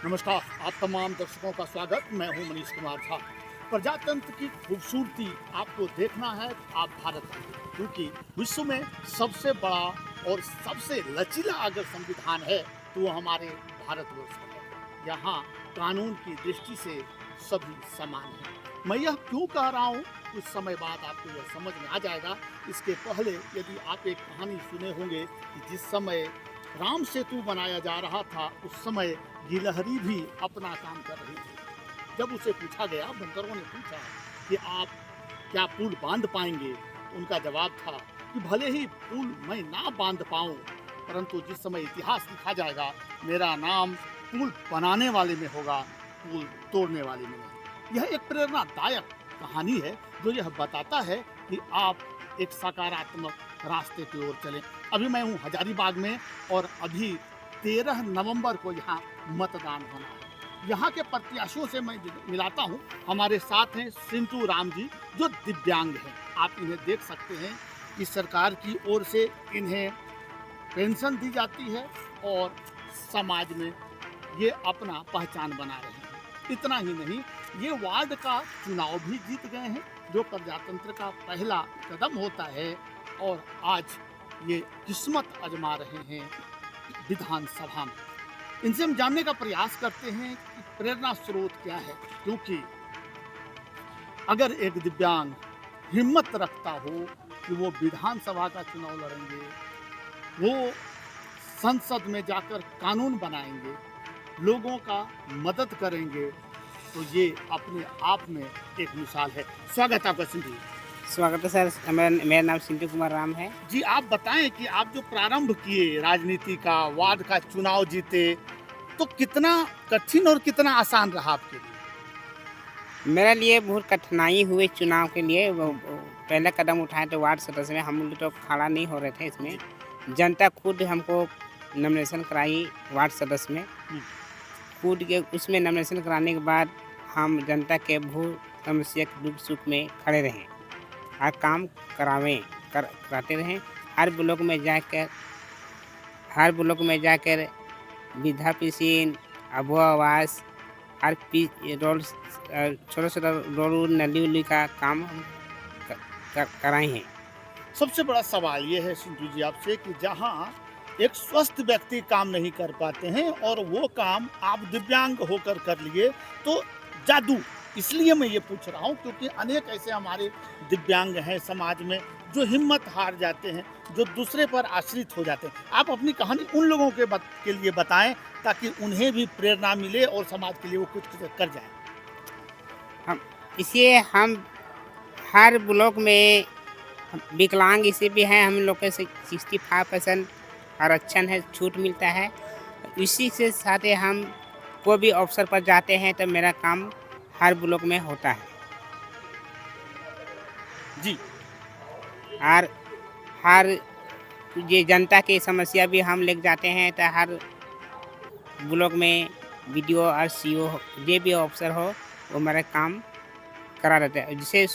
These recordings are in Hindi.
नमस्कार, आप तमाम दर्शकों का स्वागत। मैं हूं मनीष कुमार झा। प्रजातंत्र की खूबसूरती आपको देखना है, आप भारत आइए, क्योंकि विश्व में सबसे बड़ा और सबसे लचीला अगर संविधान है तो वो हमारे भारतवर्ष का है। यहाँ कानून की दृष्टि से सभी समान हैं। मैं यह क्यों कह रहा हूँ, कुछ समय बाद आपको यह समझ में आ जाएगा। इसके पहले यदि आप एक कहानी सुने होंगे कि जिस समय राम सेतु बनाया जा रहा था, उस समय गिलहरी भी अपना काम कर रही थी। जब उसे पूछा गया, बंदरों ने पूछा कि आप क्या पुल बांध पाएंगे, उनका जवाब था कि भले ही पुल मैं ना बांध पाऊं, परंतु जिस समय इतिहास लिखा जाएगा मेरा नाम पुल बनाने वाले में होगा, पुल तोड़ने वाले में नहीं। यह एक प्रेरणादायक कहानी है जो यह बताता है कि आप एक सकारात्मक रास्ते की ओर चलें। अभी मैं हूँ हजारीबाग में और अभी 13 नवंबर को यहाँ मतदान होना है। यहाँ के प्रत्याशियों से मैं मिलाता हूँ। हमारे साथ हैं सिंटू राम जी, जो दिव्यांग हैं। आप इन्हें देख सकते हैं कि सरकार की ओर से इन्हें पेंशन दी जाती है और समाज में ये अपना पहचान बना रहे हैं। इतना ही नहीं, ये वार्ड का चुनाव भी जीत गए हैं, जो प्रजातंत्र का पहला कदम होता है, और आज ये किस्मत आजमा रहे हैं विधानसभा में। इनसे हम जानने का प्रयास करते हैं कि प्रेरणा स्रोत क्या है, क्योंकि अगर एक दिव्यांग हिम्मत रखता हो कि वो विधानसभा का चुनाव लड़ेंगे, वो संसद में जाकर कानून बनाएंगे, लोगों का मदद करेंगे, तो ये अपने आप में एक मिसाल है। स्वागत आपका सिंधु। स्वागत है सर। मेरा नाम सिंधु कुमार राम है। जी, आप बताएं कि आप जो प्रारंभ किए राजनीति का, वार्ड का चुनाव जीते, तो कितना कठिन और कितना आसान रहा आपके लिए? मेरे लिए बहुत कठिनाई हुई चुनाव के लिए। वो पहला कदम उठाए तो वार्ड सदस्य में हम लोग तो खड़ा नहीं हो रहे थे इसमें। जनता खुद हमको नॉमिनेशन कराई वार्ड सदस्य में। खुद के उसमें नॉमिनेशन कराने के बाद हम जनता के भूल समस्या दुख सुख में खड़े रहें और काम कराते रहें। हर ब्लॉक में जाकर वृद्धा पेंशन, अबो आवास, हर छोटा रोड नली उली का काम हम कराए हैं। सबसे बड़ा सवाल ये है सिंधु जी आपसे कि जहाँ एक स्वस्थ व्यक्ति काम नहीं कर पाते हैं और वो काम आप दिव्यांग होकर कर लिए, तो जादू। इसलिए मैं ये पूछ रहा हूँ क्योंकि अनेक ऐसे हमारे दिव्यांग हैं समाज में जो हिम्मत हार जाते हैं, जो दूसरे पर आश्रित हो जाते हैं। आप अपनी कहानी उन लोगों के लिए बताएं ताकि उन्हें भी प्रेरणा मिले और समाज के लिए वो कुछ कर जाएं। हम हर ब्लॉक में विकलांग इसे भी हैं, हम लोग के 65% आरक्षण है, छूट मिलता है। इसी से साथ ही हम कोई भी अवसर पर जाते हैं तो मेरा काम हर ब्लॉक में होता है जी। और हर ये जनता की समस्या भी हम लेके जाते हैं तो हर ब्लॉक में वीडियो और सीओ ये भी अवसर हो वो मेरा काम करा देते हैं। जिसे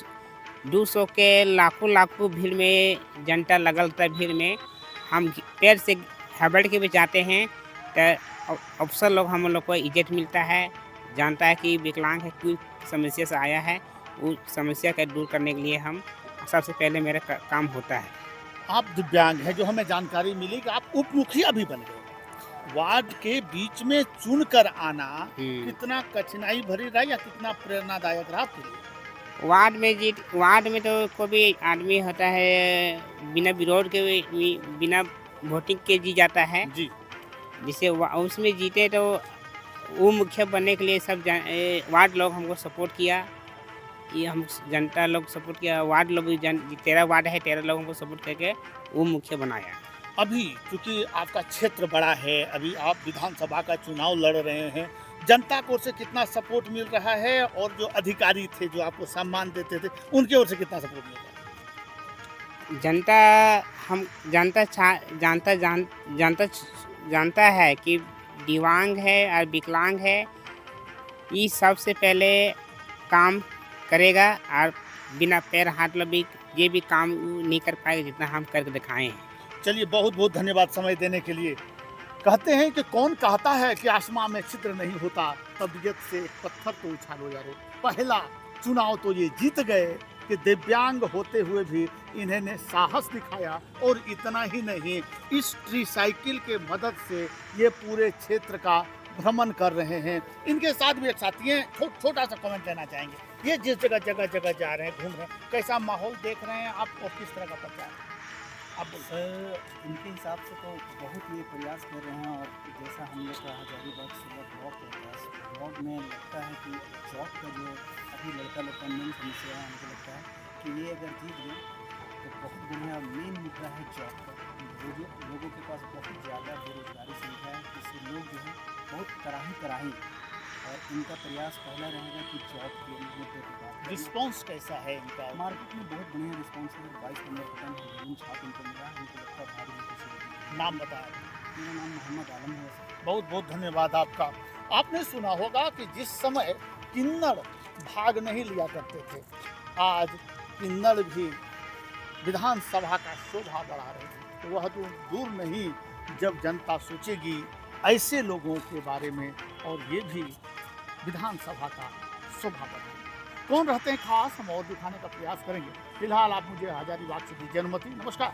200 के लाखों भीड़ में जनता लगल रहता है, भीड़ में हम पैर से हबड़ के भी जाते हैं तो अफसर लोग हम लोग को इज्जत मिलता है, जानता है कि विकलांग है, कोई समस्या से आया है, उस समस्या का दूर करने के लिए हम सबसे पहले मेरा काम होता है। आप दिव्यांग हैं, जो हमें जानकारी मिली कि आप उप मुखिया भी बन गए। वार्ड के बीच में चुनकर आना कितना कठिनाई भरी रहा या कितना प्रेरणादायक रहा आपके लिए? वार्ड में तो कोई भी आदमी होता है बिना विरोध के बिना वोटिंग के जी जाता है जी। जिसे उसमें जीते तो वो मुखिया बनने के लिए सब वार्ड लोग हमको सपोर्ट किया। ये हम जनता लोग सपोर्ट किया, वार्ड लोग 13 वार्ड है, 13 लोगों को सपोर्ट करके वो मुखिया बनाया। अभी क्योंकि आपका क्षेत्र बड़ा है, अभी आप विधानसभा का चुनाव लड़ रहे हैं, जनता की ओर से कितना सपोर्ट मिल रहा है और जो अधिकारी थे जो आपको सम्मान देते थे उनकी ओर से कितना सपोर्ट मिल रहा है? जानता है कि दिव्यांग है और विकलांग है, ये सबसे पहले काम करेगा और बिना पैर हाथ लगे ये भी काम नहीं कर पाएगा जितना हम करके दिखाए हैं। चलिए, बहुत बहुत धन्यवाद समय देने के लिए। कहते हैं कि कौन कहता है कि आसमां में छिद्र नहीं होता, तबीयत से एक पत्थर तो उछालो यारो। पहला चुनाव तो ये जीत गए कि दिव्यांग होते हुए भी इन्होंने साहस दिखाया, और इतना ही नहीं, इस ट्रीसाइकिल के मदद से ये पूरे क्षेत्र का भ्रमण कर रहे हैं। इनके साथ भी एक साथी हैं, छोटा सा कमेंट लेना चाहेंगे। ये जिस जगह जा रहे हैं, घूम रहे हैं, कैसा माहौल देख रहे हैं आप, और किस तरह का प्रचार आप बोल रहे हैं? सर इनके हिसाब से तो बहुत ये प्रयास कर रहे हैं, और जैसा हम लोग का हजारीबाग सुबह ब्लॉक होता है, ब्लॉक में लगता है कि जॉब का जो अभी लड़का लोग का मेन समस्या है, हमको लगता है कि ये अगर जीत गए तो बहुत बढ़िया मेन मुद्दा है जॉब का। लोगों के पास बहुत ज़्यादा बेरोजगारी संख्या है, इससे लोग जो है बहुत कराही और इनका प्रयास पहला रहेगा कि जॉब के मुद्दे पर बात करें। रिस्पॉन्स कैसा है इनका? मार्केट में बहुत बढ़िया रिस्पॉन्स है, 22-15% जमीन छाप इनको मिला, हमको लगता है भारी नीति से। नाम बताया। मेरा नाम मोहम्मद आलम है सर। बहुत बहुत धन्यवाद आपका। आपने सुना होगा कि जिस समय किन्नड़ भाग नहीं लिया करते थे, आज किन्नड़ भी विधानसभा का शोभा बढ़ा रहे हैं। तो वह तो दूर नहीं जब जनता सोचेगी ऐसे लोगों के बारे में, और ये भी विधानसभा का शोभा बढ़ाएंगे। कौन रहते हैं खास, हम और दिखाने का प्रयास करेंगे। फिलहाल आप मुझे हजारीबाग से दीजिए अनुमति। नमस्कार।